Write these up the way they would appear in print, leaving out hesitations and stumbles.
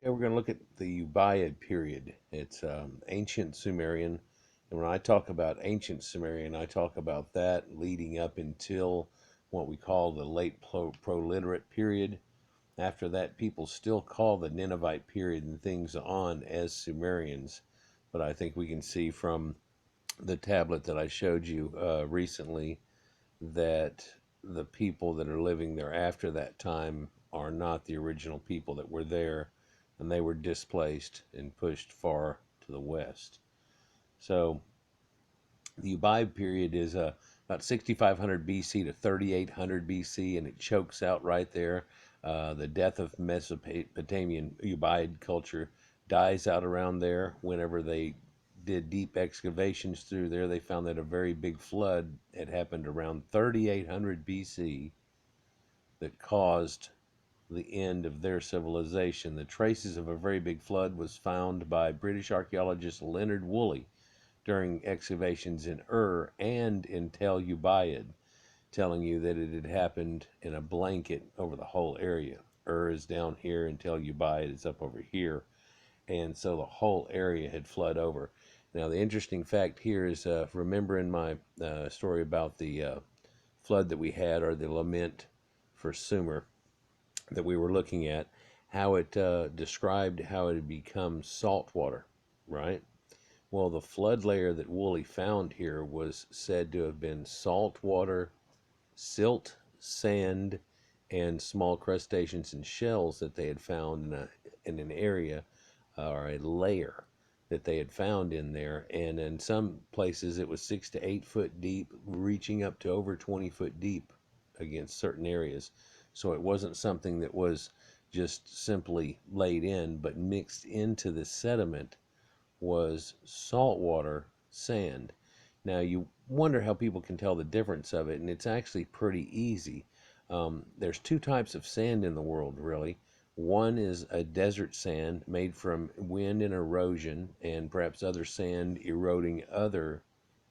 And we're going to look at the Ubaid period. It's ancient Sumerian. And when I talk about ancient Sumerian, I talk about that leading up until what we call the late Proliterate period. After that, people still call the Ninevite period and things on as Sumerians. But I think we can see from the tablet that I showed you recently that the people that are living there after that time are not the original people that were there, and they were displaced and pushed far to the west. So the Ubaid period is about 6500 BC to 3800 BC, and it chokes out right there. The death of Mesopotamian Ubaid culture dies out around there. Whenever they did deep excavations through there, they found that a very big flood had happened around 3800 BC that caused the end of their civilization. The traces of a very big flood was found by British archaeologist Leonard Woolley during excavations in Ur and in Tel Ubaid, telling you that it had happened in a blanket over the whole area. Ur is down here and Tel Ubaid is up over here, and so the whole area had flooded over. Now the interesting fact here is, remember in my story about the flood that we had, or the lament for Sumer that we were looking at, how it described how it had become salt water, right? Well, the flood layer that Woolley found here was said to have been salt water, silt, sand, and small crustaceans and shells that they had found in an area, or a layer that they had found in there. And in some places it was 6 to 8 foot deep, reaching up to over 20 foot deep against certain areas. So it wasn't something that was just simply laid in, but mixed into the sediment was saltwater sand. Now you wonder how people can tell the difference of it, and it's actually pretty easy. There's two types of sand in the world, really. One is a desert sand made from wind and erosion, and perhaps other sand eroding other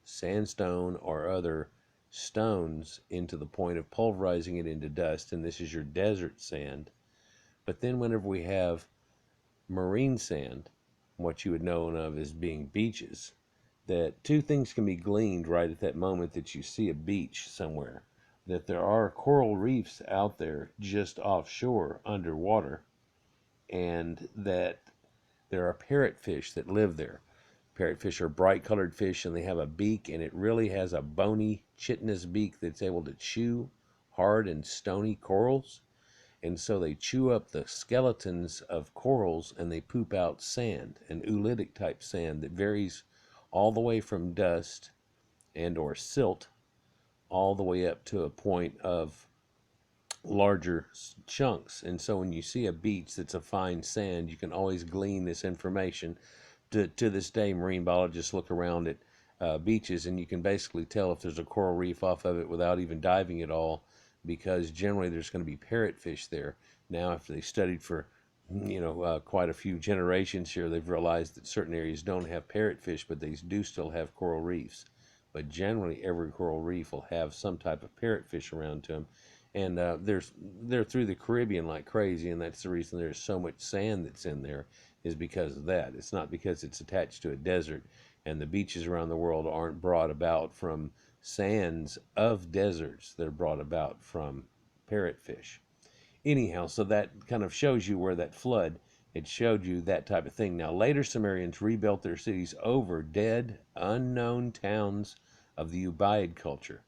sandstone or other stones into the point of pulverizing it into dust, and this is your desert sand. But then whenever we have marine sand, what you would know of as being beaches, that two things can be gleaned right at that moment that you see a beach somewhere, that there are coral reefs out there just offshore underwater, and that there are parrotfish that live there. Parrotfish are bright colored fish, and they have a beak, and it really has a bony chitinous beak that's able to chew hard and stony corals. And so they chew up the skeletons of corals and they poop out sand, an oolitic type sand that varies all the way from dust and or silt all the way up to a point of larger chunks. And so when you see a beach that's a fine sand, you can always glean this information. To this day, marine biologists look around at beaches, and you can basically tell if there's a coral reef off of it without even diving at all, because generally there's going to be parrotfish there. Now, after they studied for quite a few generations here, they've realized that certain areas don't have parrotfish, but they do still have coral reefs. But generally, every coral reef will have some type of parrotfish around to them, and they're through the Caribbean like crazy, and that's the reason there's so much sand that's in there, is because of that. It's not because it's attached to a desert, and the beaches around the world aren't brought about from sands of deserts. They're brought about from parrotfish. Anyhow, so that kind of shows you where that flood, it showed you that type of thing. Now, later Sumerians rebuilt their cities over dead, unknown towns of the Ubaid culture.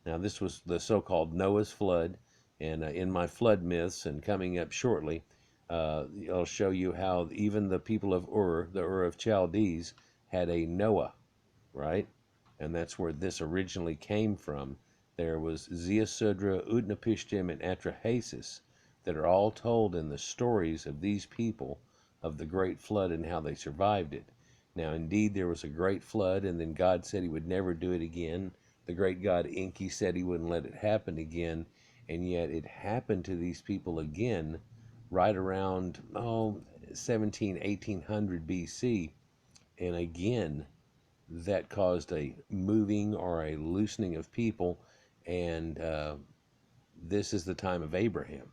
Now, this was the so-called Noah's flood, and in my flood myths, and coming up shortly, I'll show you how even the people of Ur, the Ur of Chaldees, had a Noah, right? And that's where this originally came from. There was Ziusudra, Utnapishtim, and Atrahasis that are all told in the stories of these people of the great flood and how they survived it. Now, indeed, there was a great flood, and then God said he would never do it again. The great god Enki said he wouldn't let it happen again, and yet it happened to these people again right around 1800 BC, and again that caused a moving or a loosening of people, and this is the time of Abraham.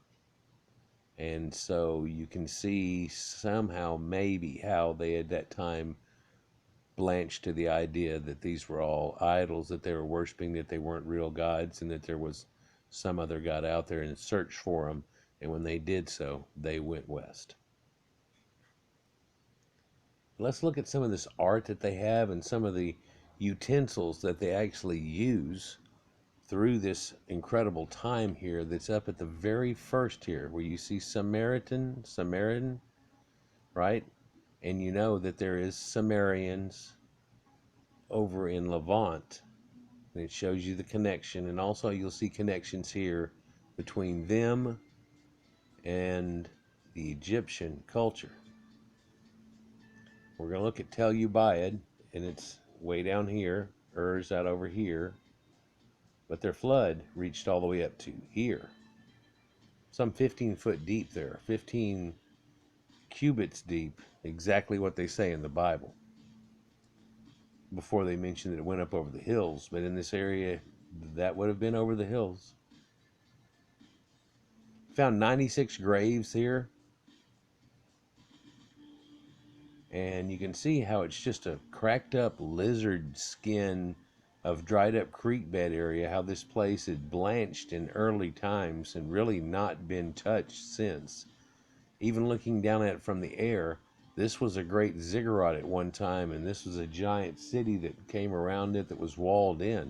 And so you can see somehow maybe how they at that time blanched to the idea that these were all idols that they were worshiping, that they weren't real gods, and that there was some other god out there and searched for them. And when they did so, they went west. Let's look at some of this art that they have and some of the utensils that they actually use through this incredible time here. That's up at the very first here, where you see Samaritan, right? And you know that there is Sumerians over in Levant. And it shows you the connection, and also you'll see connections here between them and the Egyptian culture. We're going to look at Tel Ubaid, and it's way down here. Ur's out over here. But their flood reached all the way up to here. Some 15 foot deep there, 15 cubits deep, exactly what they say in the Bible. Before they mentioned that it went up over the hills, but in this area, that would have been over the hills. Found 96 graves here. And you can see how it's just a cracked up lizard skin of dried up creek bed area, how this place had blanched in early times and really not been touched since. Even looking down at it from the air, this was a great ziggurat at one time, and this was a giant city that came around it that was walled in.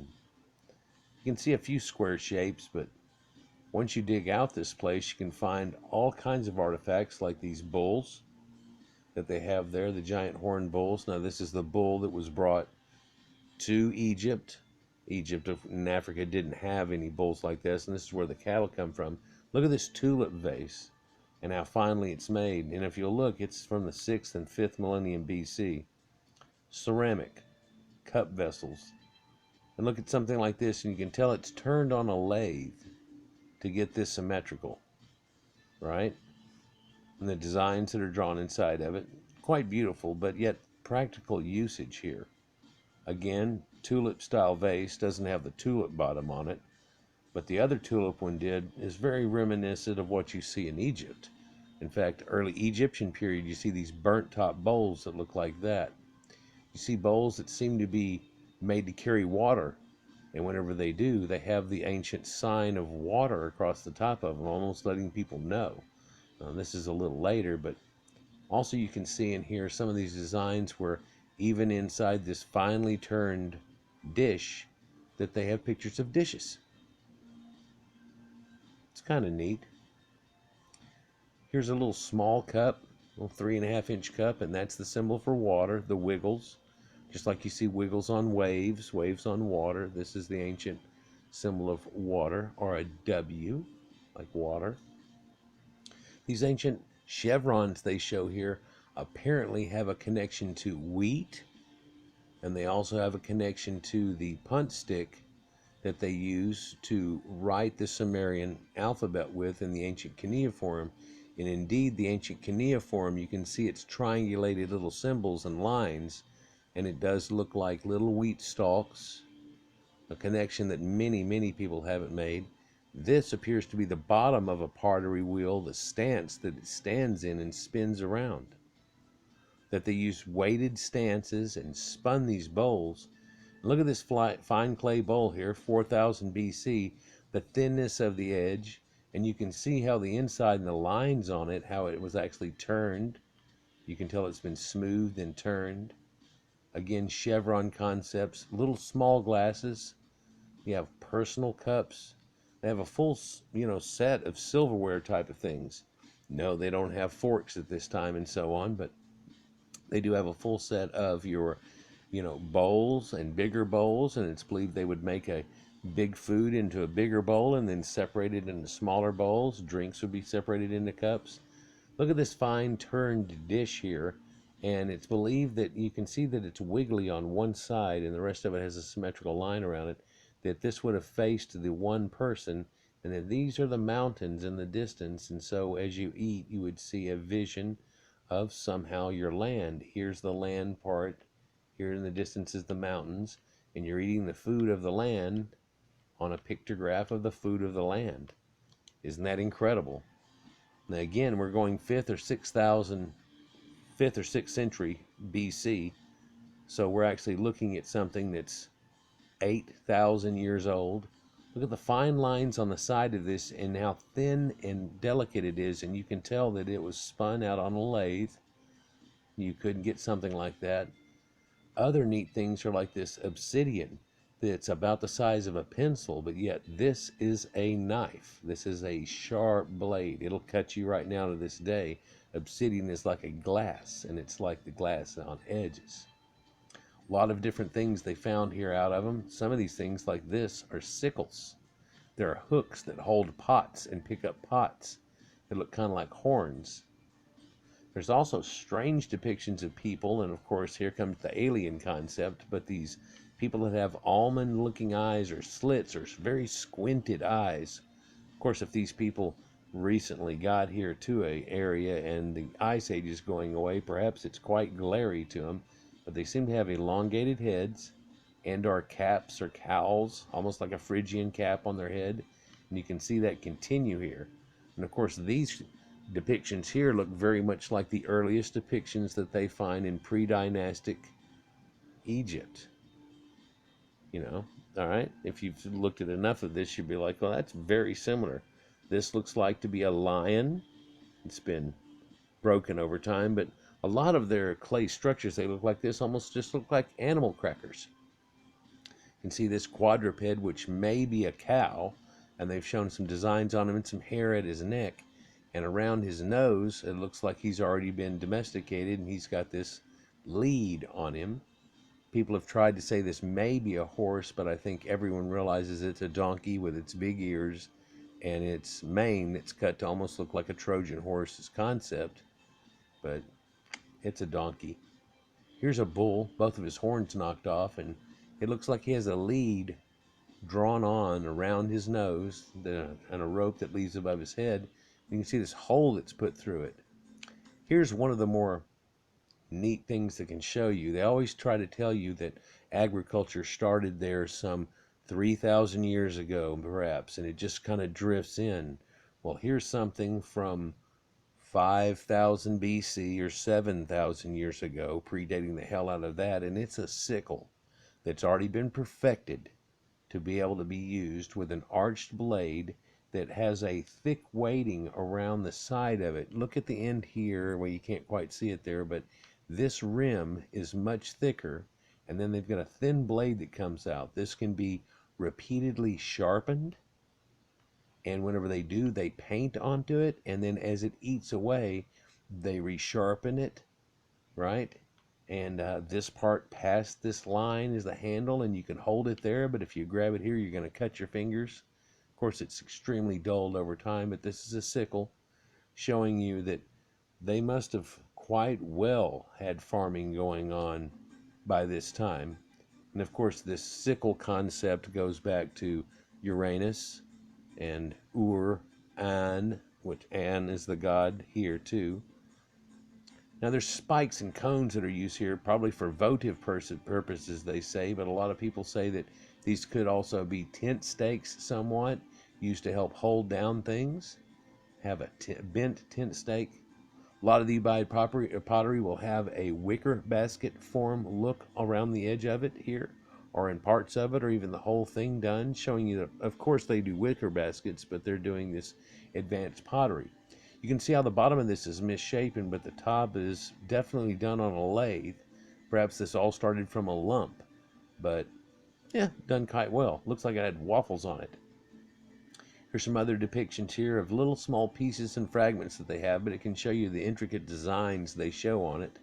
You can see a few square shapes, but once you dig out this place, you can find all kinds of artifacts like these bulls that they have there, the giant horned bulls. Now, this is the bull that was brought to Egypt. Egypt in Africa didn't have any bulls like this, and this is where the cattle come from. Look at this tulip vase and how finely it's made. And if you'll look, it's from the 6th and 5th millennium BC. Ceramic cup vessels. And look at something like this, and you can tell it's turned on a lathe to get this symmetrical, right? And the designs that are drawn inside of it, quite beautiful, but yet practical usage here. Again, tulip style vase doesn't have the tulip bottom on it, but the other tulip one did, is very reminiscent of what you see in Egypt. In fact, early Egyptian period, you see these burnt top bowls that look like that. You see bowls that seem to be made to carry water, and whenever they do, they have the ancient sign of water across the top of them, almost letting people know. This is a little later, but also you can see in here some of these designs where even inside this finely turned dish that they have pictures of dishes. It's kind of neat. Here's a little small cup, a little 3.5-inch cup, and that's the symbol for water, the wiggles. Just like you see wiggles on waves, waves on water. This is the ancient symbol of water, or a W, like water. These ancient chevrons they show here apparently have a connection to wheat, and they also have a connection to the punt stick that they use to write the Sumerian alphabet with in the ancient cuneiform. And indeed, the ancient cuneiform, you can see its triangulated little symbols and lines, and it does look like little wheat stalks, a connection that many people haven't made. This appears to be the bottom of a pottery wheel, the stance that it stands in and spins around. That they used weighted stances and spun these bowls. Look at this fine clay bowl here, 4000 BC, the thinness of the edge, and you can see how the inside and the lines on it, how it was actually turned. You can tell it's been smoothed and turned. Again, chevron concepts, little small glasses. You have personal cups. They have a full, set of silverware type of things. No, they don't have forks at this time and so on, but they do have a full set of your, bowls and bigger bowls, and it's believed they would make a big food into a bigger bowl and then separate it into smaller bowls. Drinks would be separated into cups. Look at this fine turned dish here, and it's believed that you can see that it's wiggly on one side and the rest of it has a symmetrical line around it, that this would have faced the one person, and that these are the mountains in the distance, and so as you eat, you would see a vision of somehow your land. Here's the land part, here in the distance is the mountains, and you're eating the food of the land on a pictograph of the food of the land. Isn't that incredible? Now again, we're going 5th or 6th century BC, so we're actually looking at something that's 8,000 years old. Look at the fine lines on the side of this and how thin and delicate it is, and you can tell that it was spun out on a lathe. You couldn't get something like that. Other neat things are like this obsidian that's about the size of a pencil, but yet this is a knife. This is a sharp blade. It'll cut you right now to this day. Obsidian is like a glass, and it's like the glass on edges. A lot of different things they found here out of them. Some of these things, like this, are sickles. There are hooks that hold pots and pick up pots. They look kind of like horns. There's also strange depictions of people, and of course here comes the alien concept, but these people that have almond-looking eyes or slits or very squinted eyes. Of course, if these people recently got here to an area and the ice age is going away, perhaps it's quite glary to them, but they seem to have elongated heads and or caps or cowls, almost like a Phrygian cap on their head, and you can see that continue here. And of course, these depictions here look very much like the earliest depictions that they find in pre-dynastic Egypt. All right? If you've looked at enough of this, you'll be like, well, that's very similar. This looks like to be a lion. It's been broken over time, but a lot of their clay structures, they look like this, almost just look like animal crackers. You can see this quadruped, which may be a cow, and they've shown some designs on him and some hair at his neck. And around his nose, it looks like he's already been domesticated, and he's got this lead on him. People have tried to say this may be a horse, but I think everyone realizes it's a donkey with its big ears and its mane that's cut to almost look like a Trojan horse's concept, but it's a donkey. Here's a bull, both of his horns knocked off, and it looks like he has a lead drawn on around his nose and a rope that leaves above his head. You can see this hole that's put through it. Here's one of the more neat things that can show you. They always try to tell you that agriculture started there some 3,000 years ago, perhaps, and it just kind of drifts in. Well, here's something from 5,000 BC or 7,000 years ago, predating the hell out of that, and it's a sickle that's already been perfected to be able to be used with an arched blade that has a thick weighting around the side of it. Look at the end here where you can't quite see it there, but this rim is much thicker, and then they've got a thin blade that comes out. This can be repeatedly sharpened, and whenever they do, they paint onto it, and then as it eats away, they resharpen it, right? And this part past this line is the handle, and you can hold it there, but if you grab it here, you're going to cut your fingers. Of course, it's extremely dulled over time, but this is a sickle showing you that they must have quite well had farming going on by this time. And of course, this sickle concept goes back to Uranus and An, which An is the god here too. Now there's spikes and cones that are used here, probably for votive purposes, they say, but a lot of people say that these could also be tent stakes somewhat, used to help hold down things. Have a bent tent stake. A lot of the Ubaid pottery will have a wicker basket form look around the edge of it here, or in parts of it, or even the whole thing done, showing you that, of course, they do wicker baskets, but they're doing this advanced pottery. You can see how the bottom of this is misshapen, but the top is definitely done on a lathe. Perhaps this all started from a lump, but yeah, done quite well. Looks like it had waffles on it. Here's some other depictions here of little small pieces and fragments that they have, but it can show you the intricate designs they show on it.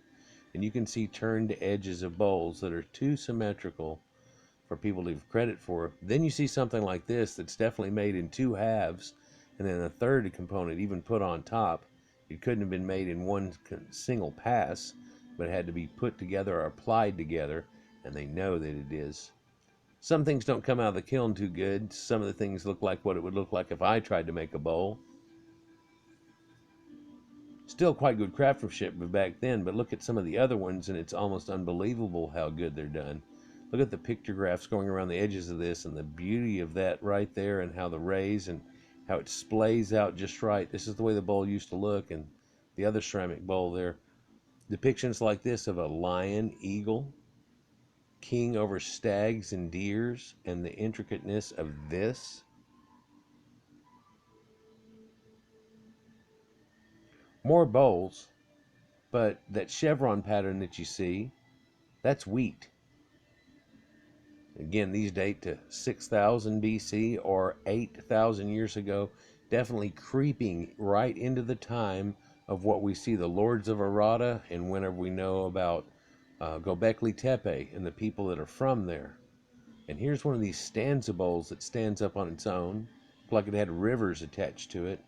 And you can see turned edges of bowls that are too symmetrical for people to give credit for. Then you see something like this that's definitely made in two halves, and then a third component even put on top. It couldn't have been made in one single pass, but it had to be put together or applied together, and they know that it is. Some things don't come out of the kiln too good. Some of the things look like what it would look like if I tried to make a bowl. Still quite good craftsmanship back then, but look at some of the other ones, and it's almost unbelievable how good they're done. Look at the pictographs going around the edges of this, and the beauty of that right there, and how the rays and how it splays out just right. This is the way the bowl used to look, and the other ceramic bowl there. Depictions like this of a lion, eagle, king over stags and deers, and the intricateness of this. More bowls, but that chevron pattern that you see, that's wheat. Again, these date to 6000 BC or 8,000 years ago, definitely creeping right into the time of what we see the Lords of Arata, and whenever we know about Gobekli Tepe and the people that are from there. And here's one of these stanza bowls that stands up on its own, like it had rivers attached to it.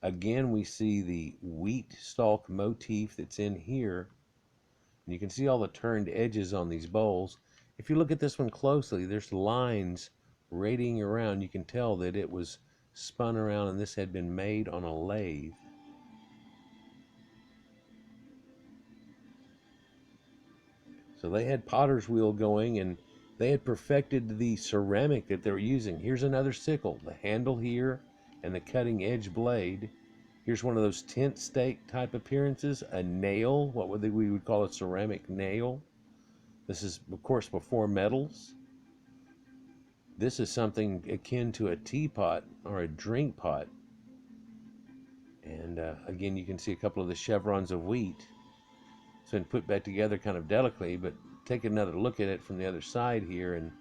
Again, we see the wheat stalk motif that's in here. And you can see all the turned edges on these bowls. If you look at this one closely, there's lines radiating around. You can tell that it was spun around and this had been made on a lathe. So they had potter's wheel going, and they had perfected the ceramic that they were using. Here's another sickle, the handle here and the cutting edge blade. Here's one of those tent stake type appearances, a nail, we would call a ceramic nail. This is, of course, before metals. This is something akin to a teapot or a drink pot. And again, you can see a couple of the chevrons of wheat. It's been put back together kind of delicately, but take another look at it from the other side here, and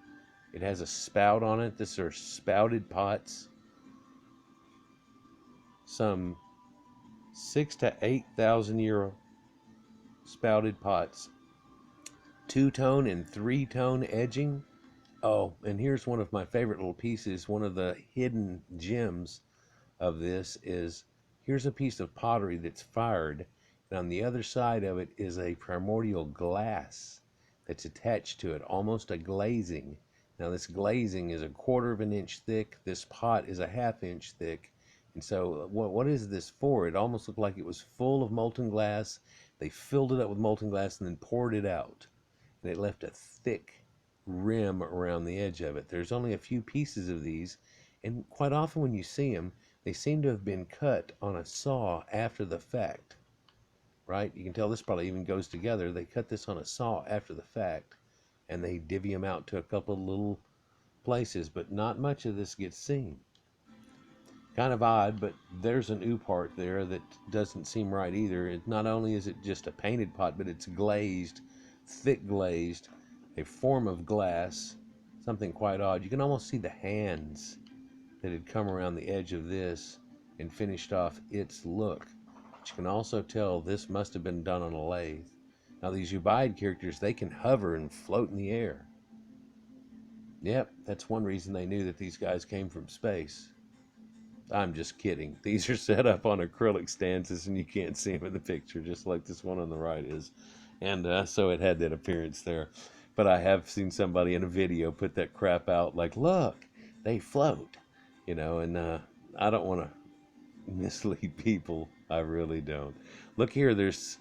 it has a spout on it. These are spouted pots. Some 6,000 to 8,000 year spouted pots. 2-tone and 3-tone edging. Oh, and here's one of my favorite little pieces. One of the hidden gems of this is, here's a piece of pottery that's fired, and on the other side of it is a primordial glass that's attached to it, almost a glazing. Now this glazing is 1/4 of an inch thick. This pot is a 1/2 inch thick. And so what is this for? It almost looked like it was full of molten glass. They filled it up with molten glass and then poured it out. And it left a thick rim around the edge of it. There's only a few pieces of these, and quite often when you see them, they seem to have been cut on a saw after the fact, right? You can tell this probably even goes together. They cut this on a saw after the fact, and they divvy them out to a couple of little places, but not much of this gets seen. Kind of odd, but there's an U part there that doesn't seem right either. Not only is it just a painted pot, but it's glazed, thick glazed, a form of glass, something quite odd. You can almost see the hands that had come around the edge of this and finished off its look. But you can also tell this must have been done on a lathe. Now these Ubaid characters, they can hover and float in the air. Yep, that's one reason they knew that these guys came from space. I'm just kidding. These are set up on acrylic stanzas, and you can't see them in the picture, just like this one on the right is. And so it had that appearance there. But I have seen somebody in a video put that crap out, like, look, they float, and I don't want to mislead people. I really don't. Look here, there's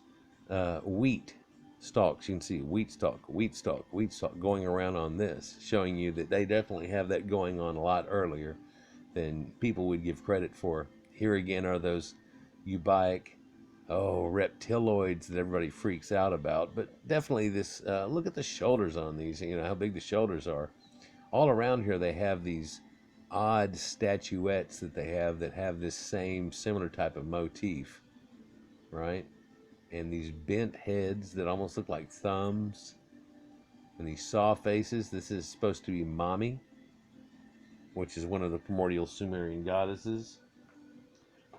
wheat stalks. You can see wheat stalk, wheat stalk, wheat stalk going around on this, showing you that they definitely have that going on a lot earlier than people would give credit for. Here again are those Ubaic, reptiloids that everybody freaks out about. But definitely this, look at the shoulders on these, how big the shoulders are. All around here they have these odd statuettes that have this same similar type of motif, right? And these bent heads that almost look like thumbs. And these saw faces. This is supposed to be Mami, which is one of the primordial Sumerian goddesses.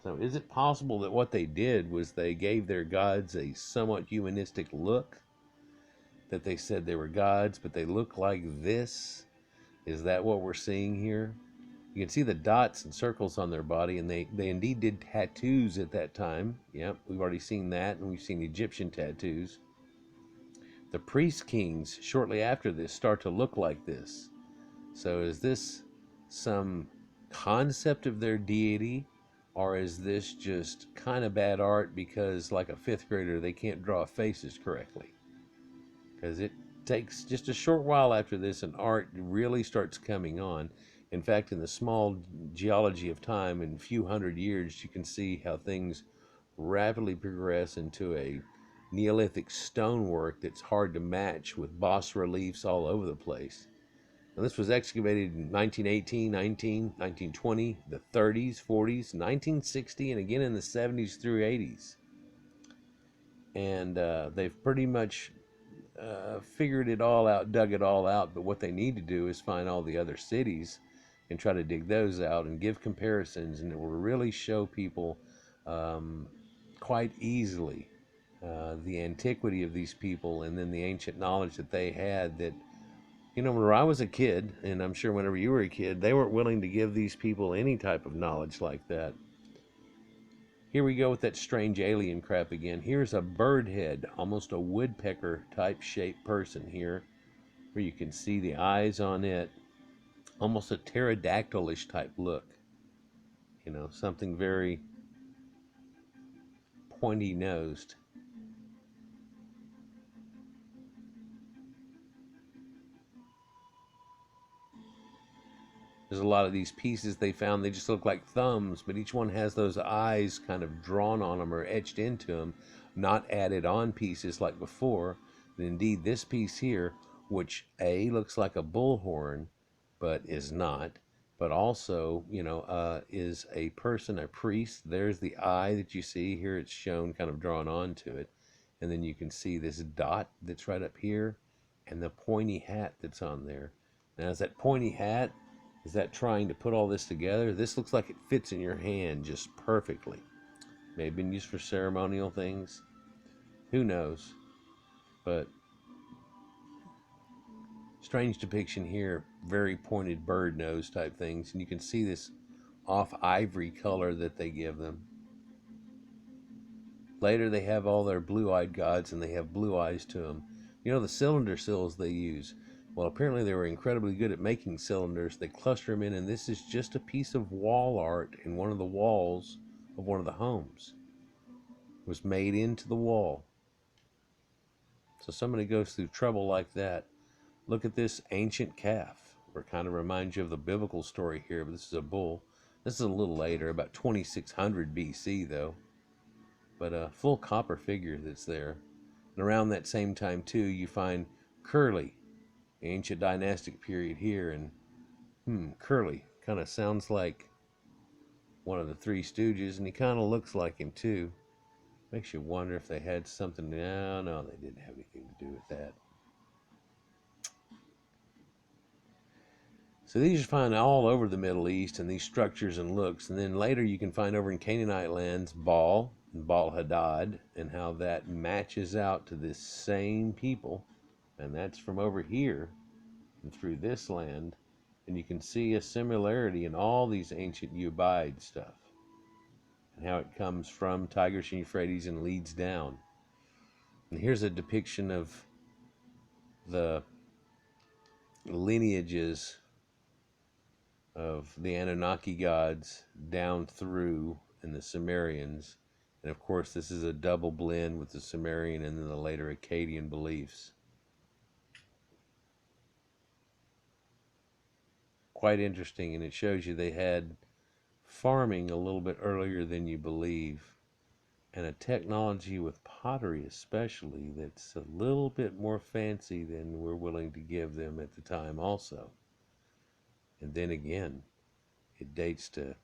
So is it possible that what they did was they gave their gods a somewhat humanistic look? That they said they were gods, but they look like this? Is that what we're seeing here? You can see the dots and circles on their body, and they indeed did tattoos at that time. Yep, we've already seen that, and we've seen Egyptian tattoos. The priest kings, shortly after this, start to look like this. So is this some concept of their deity, or is this just kind of bad art because, like a 5th grader, they can't draw faces correctly? Because it takes just a short while after this and art really starts coming on. In fact, in the small geology of time, in a few hundred years, you can see how things rapidly progress into a Neolithic stonework that's hard to match with bas reliefs all over the place. Now, this was excavated in 1918, 1920, the 30s, 40s, 1960, and again in the 70s through 80s. And they've pretty much figured it all out, dug it all out. But what they need to do is find all the other cities and try to dig those out and give comparisons, and it will really show people um, quite easily the antiquity of these people, and then the ancient knowledge that they had. That, you know, when I was a kid, and I'm sure whenever you were a kid, they weren't willing to give these people any type of knowledge like that. Here we go with that strange alien crap again. Here's a bird head, almost a woodpecker type shaped person here, where you can see the eyes on it, almost a pterodactylish type look. You know, something very pointy nosed. There's a lot of these pieces they found, they just look like thumbs, but each one has those eyes kind of drawn on them or etched into them, not added on pieces like before. And indeed, this piece here, which A, looks like a bullhorn, but is not, but also, you know, is a person, a priest. There's the eye that you see here. It's shown kind of drawn onto it. And then you can see this dot that's right up here and the pointy hat that's on there. Now, is that pointy hat, is that trying to put all this together? This looks like it fits in your hand just perfectly. May have been used for ceremonial things. Who knows? But strange depiction here. Very pointed bird nose type things. And you can see this off ivory color that they give them. Later they have all their blue-eyed gods, and they have blue eyes to them. You know, the cylinder sills they use. Well, apparently they were incredibly good at making cylinders. They cluster them in, and this is just a piece of wall art in one of the walls of one of the homes. It was made into the wall. So somebody goes through trouble like that. Look at this ancient calf. It kind of reminds you of the biblical story here, but this is a bull. This is a little later, about 2600 BC though. But a full copper figure that's there. And around that same time too, you find Curly, ancient dynastic period here, and Curly kind of sounds like one of the Three Stooges, and he kind of looks like him too. Makes you wonder if they had something. No, they didn't have anything to do with that. So these you find all over the Middle East, and these structures and looks, and then later you can find over in Canaanite lands Baal and Baal Hadad, and how that matches out to this same people, and that's from over here and through this land, and you can see a similarity in all these ancient Ubaid stuff, and how it comes from Tigris and Euphrates and leads down. And here's a depiction of the lineages of the Anunnaki gods down through and the Sumerians. And of course, this is a double blend with the Sumerian and then the later Akkadian beliefs. Quite interesting, and it shows you they had farming a little bit earlier than you believe, and a technology with pottery especially that's a little bit more fancy than we're willing to give them at the time also. And then again, it dates to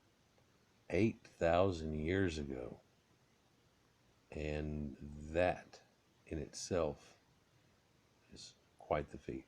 8,000 years ago, and that in itself is quite the feat.